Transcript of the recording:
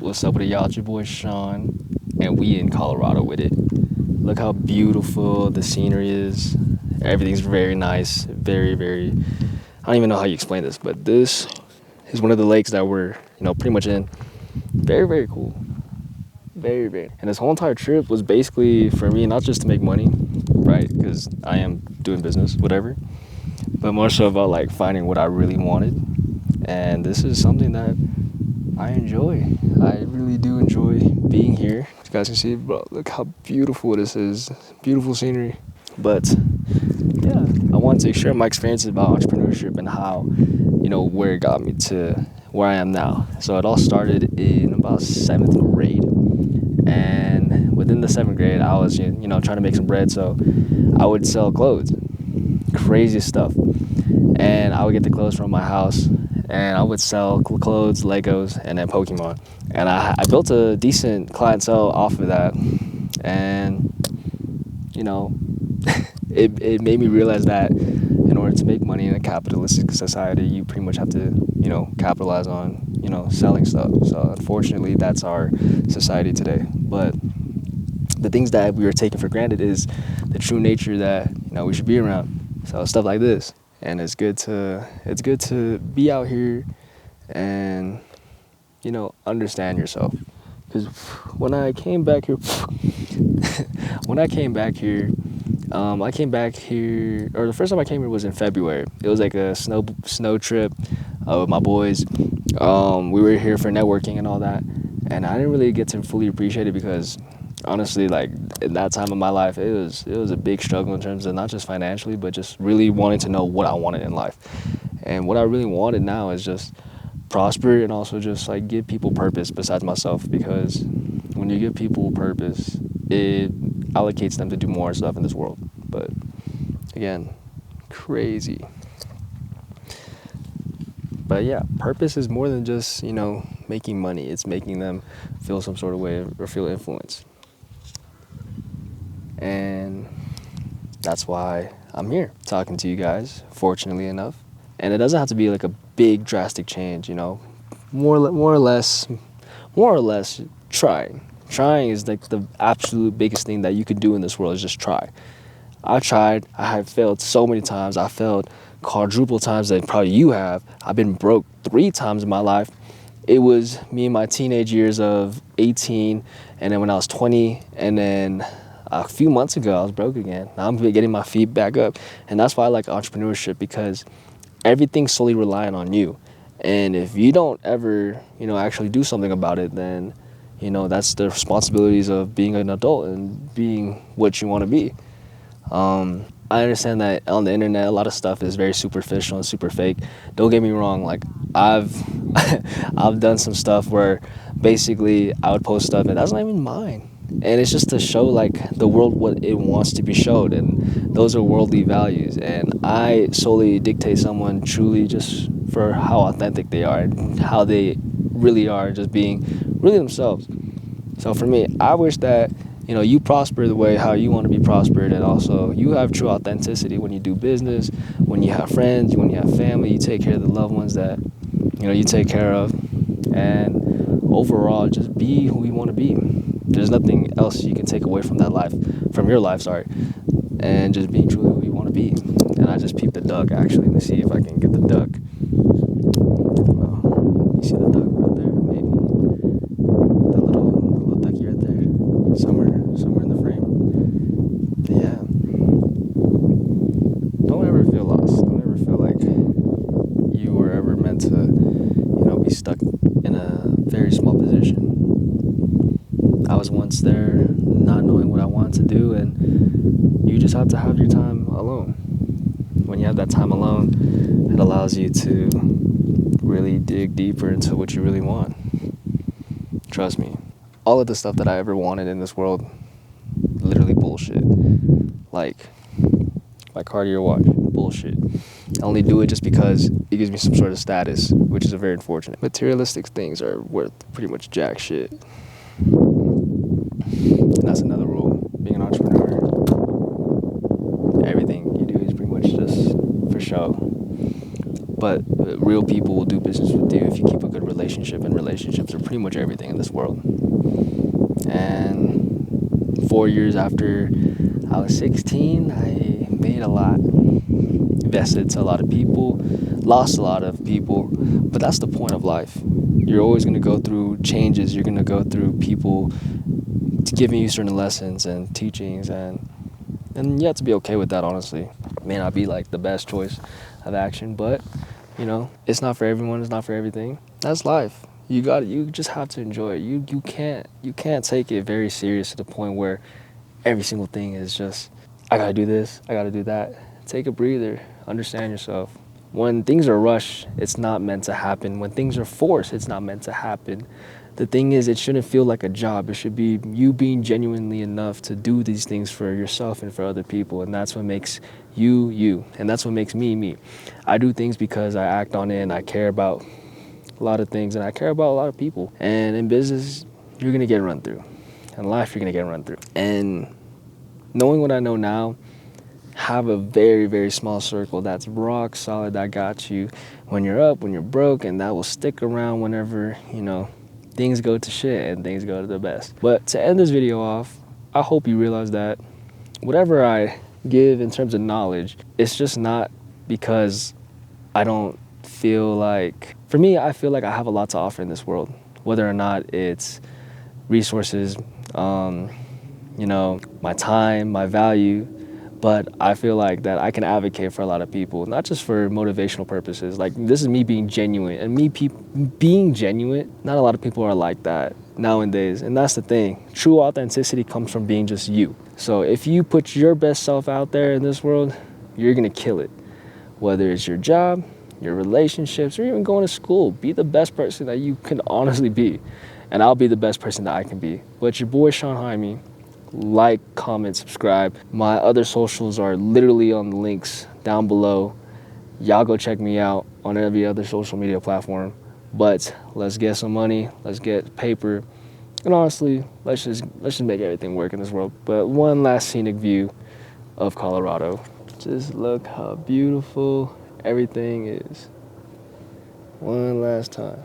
What's up with y'all? It's your boy Sean, and we in Colorado with it. Look how beautiful the scenery is. Everything's very nice. Very, very. I don't even know how you explain this, but this is one of the lakes that we're, pretty much in. Very, very cool. Very, very. And this whole entire trip was basically for me, not just to make money, right? Because I am doing business, whatever, but more so about like finding what I really wanted. And this is something that I enjoy. I really do enjoy being here. As you guys can see, bro, look how beautiful this is. Beautiful scenery. But yeah, I wanted to share my experiences about entrepreneurship and how, where it got me to where I am now. So it all started in about 7th grade. And within the 7th grade, I was, trying to make some bread. So I would sell clothes. Crazy stuff. And I would get the clothes from my house, and I would sell clothes, Legos, and then Pokemon. And I built a decent clientele off of that. And, it made me realize that in order to make money in a capitalistic society, you pretty much have to, capitalize on, selling stuff. So unfortunately, that's our society today. But the things that we were taking for granted is the true nature that, we should be around. So stuff like this. And it's good to be out here and, understand yourself. Because when I came back here, I came back here, or the first time I came here was in February. It was like a snow trip with my boys. We were here for networking and all that. And I didn't really get to fully appreciate it because honestly, like in that time of my life, it was a big struggle in terms of not just financially, but just really wanting to know what I wanted in life. And what I really wanted now is just prosper and also just like give people purpose besides myself, because when you give people purpose, it allocates them to do more stuff in this world. But again, crazy. But yeah, purpose is more than just, making money. It's making them feel some sort of way or feel influence. And that's why I'm here talking to you guys, fortunately enough. And it doesn't have to be like a big drastic change, more or less trying. Trying is like the absolute biggest thing that you could do in this world, is just try. I tried. I have failed so many times. I failed quadruple times that probably you have. I've been broke 3 times in my life. It was me in my teenage years of 18, and then when I was 20, and then a few months ago, I was broke again. Now I'm getting my feet back up. And that's why I like entrepreneurship, because everything's solely relying on you. And if you don't ever, actually do something about it, then, that's the responsibilities of being an adult and being what you want to be. I understand that on the internet, a lot of stuff is very superficial and super fake. Don't get me wrong. Like I've done some stuff where basically I would post stuff and that's not even mine. And it's just to show like the world what it wants to be showed, and those are worldly values. And I solely dictate someone truly just for how authentic they are and how they really are, just being really themselves. So for me, I wish that you prosper the way how you want to be prospered, and also you have true authenticity when you do business, when you have friends, when you have family, you take care of the loved ones that you take care of, and overall just be who you want to be. There's nothing else you can take away from your life, and just being truly who you want to be. And I just peeped the duck, actually. Let me see if I can get the duck. You see the duck right there? Maybe. The little ducky right there. Somewhere in the frame. But yeah. Don't ever feel lost. Don't ever feel like you were ever meant to, be stuck in a very small position. I was once there not knowing what I wanted to do, and you just have to have your time alone. When you have that time alone, it allows you to really dig deeper into what you really want. Trust me, all of the stuff that I ever wanted in this world, literally bullshit. Like my Cartier watch, bullshit. I only do it just because it gives me some sort of status, which is a very unfortunate. Materialistic things are worth pretty much jack shit. And that's another rule, being an entrepreneur. Everything you do is pretty much just for show. but real people will do business with you if you keep a good relationship, and relationships are pretty much everything in this world. And 4 years after I was 16, I made a lot, invested to a lot of people, lost a lot of people, but that's the point of life. You're always going to go through changes. You're going to go through people giving you certain lessons and teachings, and you have to be okay with that, honestly. It may not be like the best choice of action, but you know, it's not for everyone, it's not for everything. That's life. You just have to enjoy it. You can't take it very serious to the point where every single thing is just, I gotta do this, I gotta do that. Take a breather, understand yourself. When things are rushed, it's not meant to happen. When things are forced, it's not meant to happen. The thing is, it shouldn't feel like a job. It should be you being genuinely enough to do these things for yourself and for other people. And that's what makes you, you. And that's what makes me, me. I do things because I act on it and I care about a lot of things and I care about a lot of people. And in business, you're going to get run through. In life, you're going to get run through. And knowing what I know now, have a very, very small circle that's rock solid, that got you when you're up, when you're broke, and that will stick around whenever, you know, things go to shit and things go to the best. But to end this video off, I hope you realize that whatever I give in terms of knowledge, it's just not because I don't feel like, for me, I feel like I have a lot to offer in this world, whether or not it's resources, you know, my time, my value. But I feel like that I can advocate for a lot of people, not just for motivational purposes. Like, this is me being genuine, and being genuine, not a lot of people are like that nowadays. And that's the thing. True authenticity comes from being just you. So if you put your best self out there in this world, you're gonna kill it. Whether it's your job, your relationships, or even going to school, be the best person that you can honestly be. And I'll be the best person that I can be. But your boy, Sean Jaime. Like, comment, subscribe. My other socials are literally on the links down below. Y'all go check me out on every other social media platform. But let's get some money, let's get paper, and honestly, let's just make everything work in this world. But one last scenic view of Colorado. Just look how beautiful everything is. One last time.